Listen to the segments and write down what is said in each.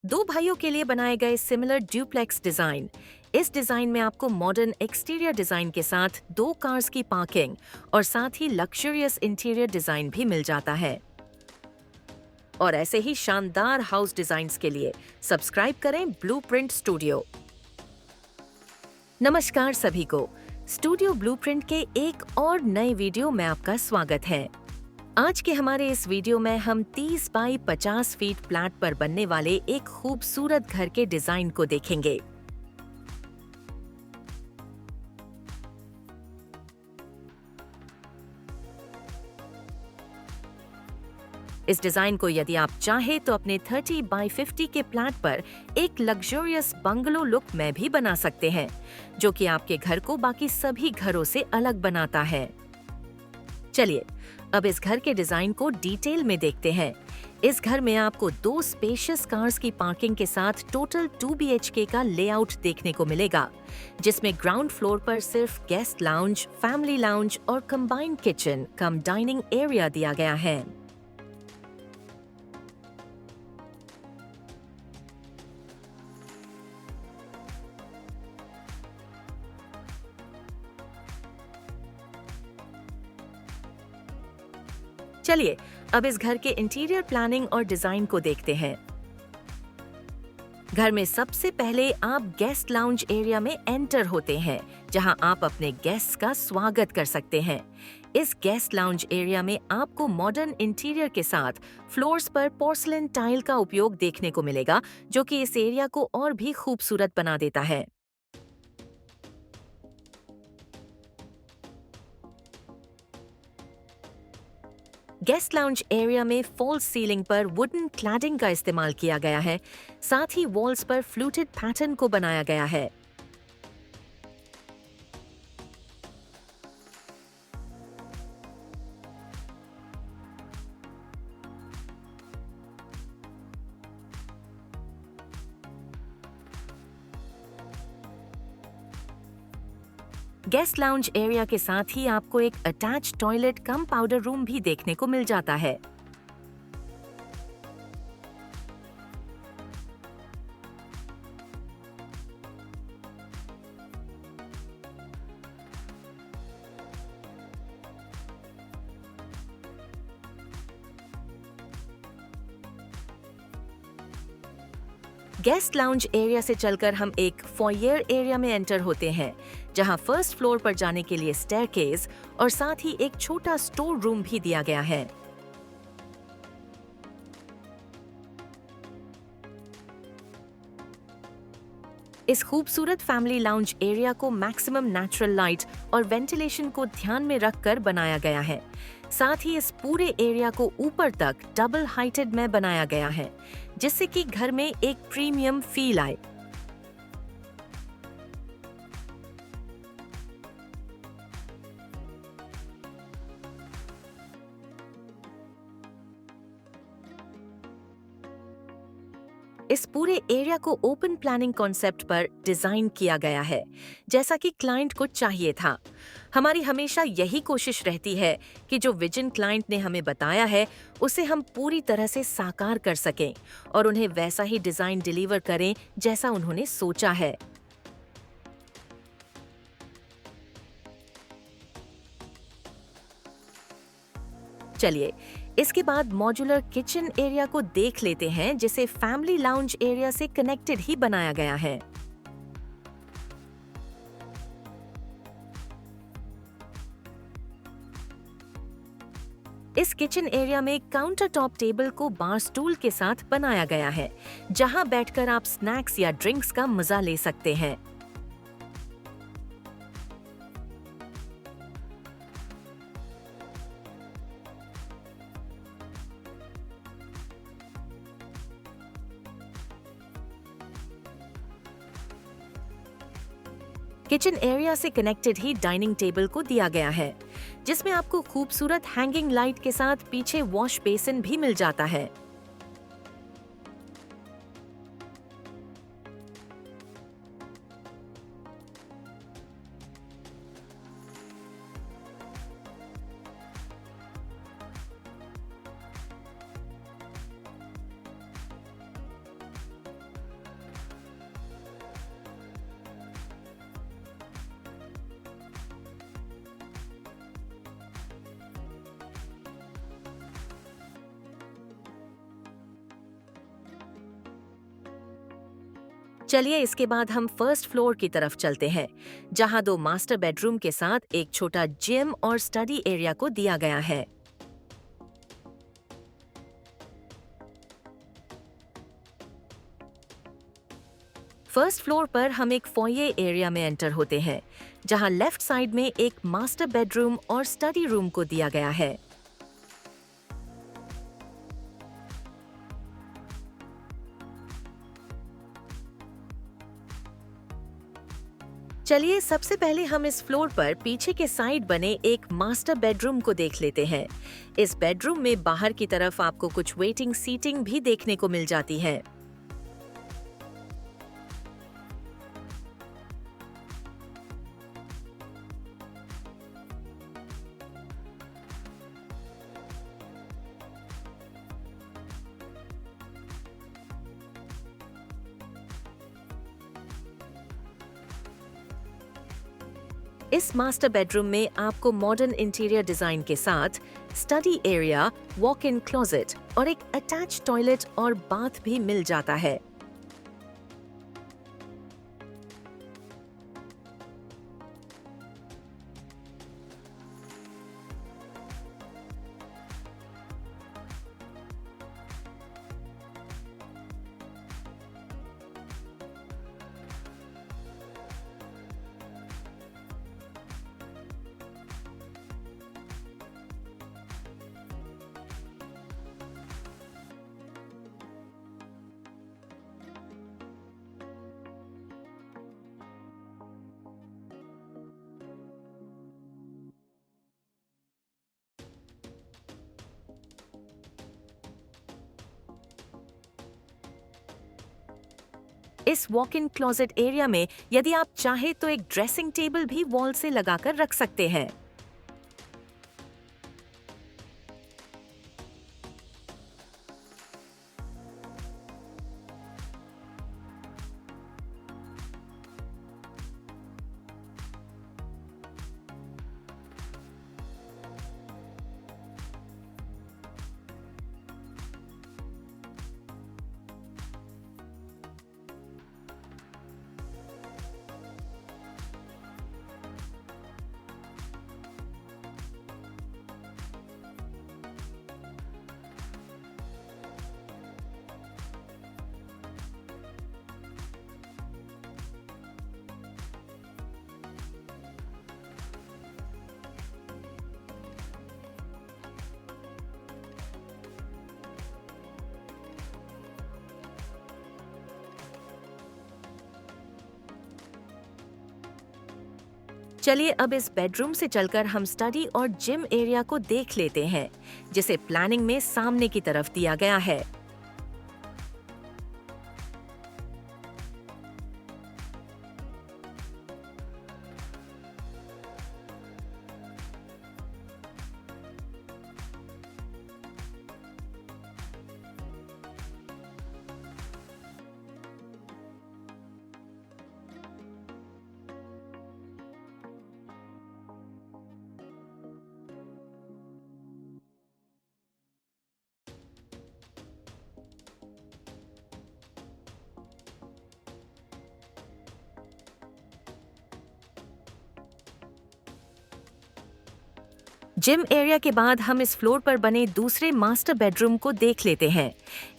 दो भाइयों के लिए बनाए गए सिमिलर ड्यूप्लेक्स डिजाइन। इस डिजाइन में आपको मॉडर्न एक्सटीरियर डिजाइन के साथ दो कार्स की पार्किंग और साथ ही लग्जरियस इंटीरियर डिजाइन भी मिल जाता है। और ऐसे ही शानदार हाउस डिजाइन्स के लिए सब्सक्राइब करें ब्लूप्रिंट स्टूडियो। नमस्कार सभी को, स्टूडियो ब्लूप्रिंट के एक और नए वीडियो में आपका स्वागत है। आज के हमारे इस वीडियो में हम 30 बाई 50 फीट फ्लैट पर बनने वाले एक खूबसूरत घर के डिजाइन को देखेंगे। इस डिजाइन को यदि आप चाहे तो अपने 30 बाई 50 के फ्लैट पर एक लग्जरियस बंगलो लुक में भी बना सकते हैं, जो कि आपके घर को बाकी सभी घरों से अलग बनाता है। चलिए अब इस घर के डिजाइन को डिटेल में देखते हैं। इस घर में आपको दो स्पेशियस कार्स की पार्किंग के साथ टोटल 2 BHK का लेआउट देखने को मिलेगा, जिसमें ग्राउंड फ्लोर पर सिर्फ गेस्ट लाउंज, फैमिली लाउंज और कंबाइंड किचन कम डाइनिंग एरिया दिया गया है। चलिए अब इस घर के इंटीरियर प्लानिंग और डिजाइन को देखते हैं। घर में सबसे पहले आप गेस्ट लाउंज एरिया में एंटर होते हैं, जहां आप अपने गेस्ट्स का स्वागत कर सकते हैं। इस गेस्ट लाउंज एरिया में आपको मॉडर्न इंटीरियर के साथ फ्लोर्स पर पोर्सलिन टाइल का उपयोग देखने को मिलेगा, जो कि इस एरिया को और भी खूबसूरत बना देता है। गेस्ट लाउंज एरिया में फॉल्स सीलिंग पर वुडन क्लैडिंग का इस्तेमाल किया गया है। साथ ही वॉल्स पर फ्लूटेड पैटर्न को बनाया गया है। गेस्ट लाउंज एरिया के साथ ही आपको एक अटैच टॉयलेट कम पाउडर रूम भी देखने को मिल जाता है। गेस्ट लाउंज एरिया से चलकर हम एक फॉयर एरिया में एंटर होते हैं, जहां फर्स्ट फ्लोर पर जाने के लिए स्टेयरकेस और साथ ही एक छोटा स्टोर रूम भी दिया गया है। इस खूबसूरत फैमिली लाउंज एरिया को मैक्सिमम नेचुरल लाइट और वेंटिलेशन को ध्यान में रखकर बनाया गया है। साथ ही इस पूरे एरिया को ऊपर तक डबल हाइटेड में बनाया गया है, जिससे कि घर में एक प्रीमियम फील आए। इस पूरे एरिया को ओपन प्लानिंग कॉन्सेप्ट पर डिजाइन किया गया है, जैसा कि क्लाइंट को चाहिए था। हमारी हमेशा यही कोशिश रहती है कि जो विजन क्लाइंट ने हमें बताया है, उसे हम पूरी तरह से साकार कर सकें और उन्हें वैसा ही डिजाइन डिलीवर करें जैसा उन्होंने सोचा है। चलिए इसके बाद मॉड्यूलर किचन एरिया को देख लेते हैं, जिसे फैमिली लाउंज एरिया से कनेक्टेड ही बनाया गया है। इस किचन एरिया में काउंटर टॉप टेबल को बार स्टूल के साथ बनाया गया है, जहां बैठकर आप स्नैक्स या ड्रिंक्स का मजा ले सकते हैं। किचन एरिया से कनेक्टेड ही डाइनिंग टेबल को दिया गया है, जिसमें आपको खूबसूरत हैंगिंग लाइट के साथ पीछे वॉश बेसिन भी मिल जाता है। चलिए इसके बाद हम फर्स्ट फ्लोर की तरफ चलते हैं, जहां 2 मास्टर बेडरूम के साथ एक छोटा जिम और स्टडी एरिया को दिया गया है। फर्स्ट फ्लोर पर हम एक फॉये एरिया में एंटर होते हैं, जहां लेफ्ट साइड में एक मास्टर बेडरूम और स्टडी रूम को दिया गया है। चलिए सबसे पहले हम इस फ्लोर पर पीछे के साइड बने एक मास्टर बेडरूम को देख लेते हैं। इस बेडरूम में बाहर की तरफ आपको कुछ वेटिंग सीटिंग भी देखने को मिल जाती है। इस मास्टर बेडरूम में आपको मॉडर्न इंटीरियर डिजाइन के साथ study area, walk in closet और एक अटैच टॉयलेट और बाथ भी मिल जाता है। इस वॉक इन क्लोजेट एरिया में यदि आप चाहे तो एक ड्रेसिंग टेबल भी वॉल से लगाकर रख सकते हैं। चलिए अब इस बेडरूम से चलकर हम स्टडी और जिम एरिया को देख लेते हैं, जिसे प्लानिंग में सामने की तरफ दिया गया है। जिम एरिया के बाद हम इस फ्लोर पर बने दूसरे मास्टर बेडरूम को देख लेते हैं।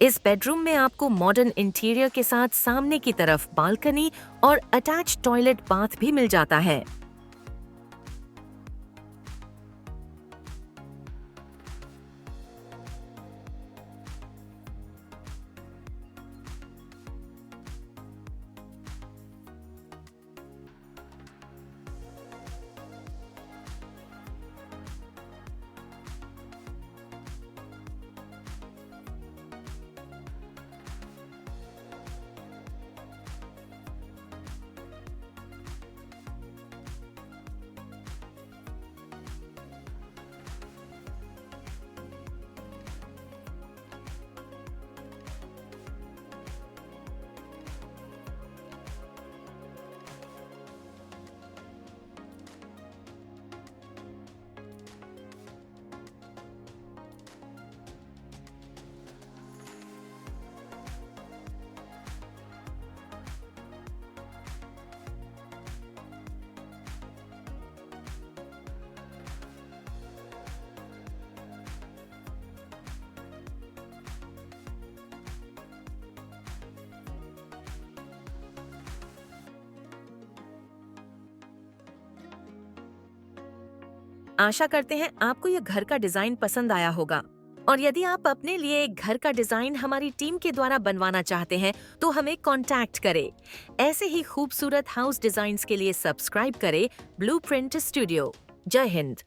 इस बेडरूम में आपको मॉडर्न इंटीरियर के साथ सामने की तरफ बालकनी और अटैच टॉयलेट बाथ भी मिल जाता है। आशा करते हैं आपको यह घर का डिजाइन पसंद आया होगा। और यदि आप अपने लिए एक घर का डिजाइन हमारी टीम के द्वारा बनवाना चाहते हैं तो हमें कांटेक्ट करें। ऐसे ही खूबसूरत हाउस डिजाइन्स के लिए सब्सक्राइब करें ब्लूप्रिंट स्टूडियो। जय हिंद।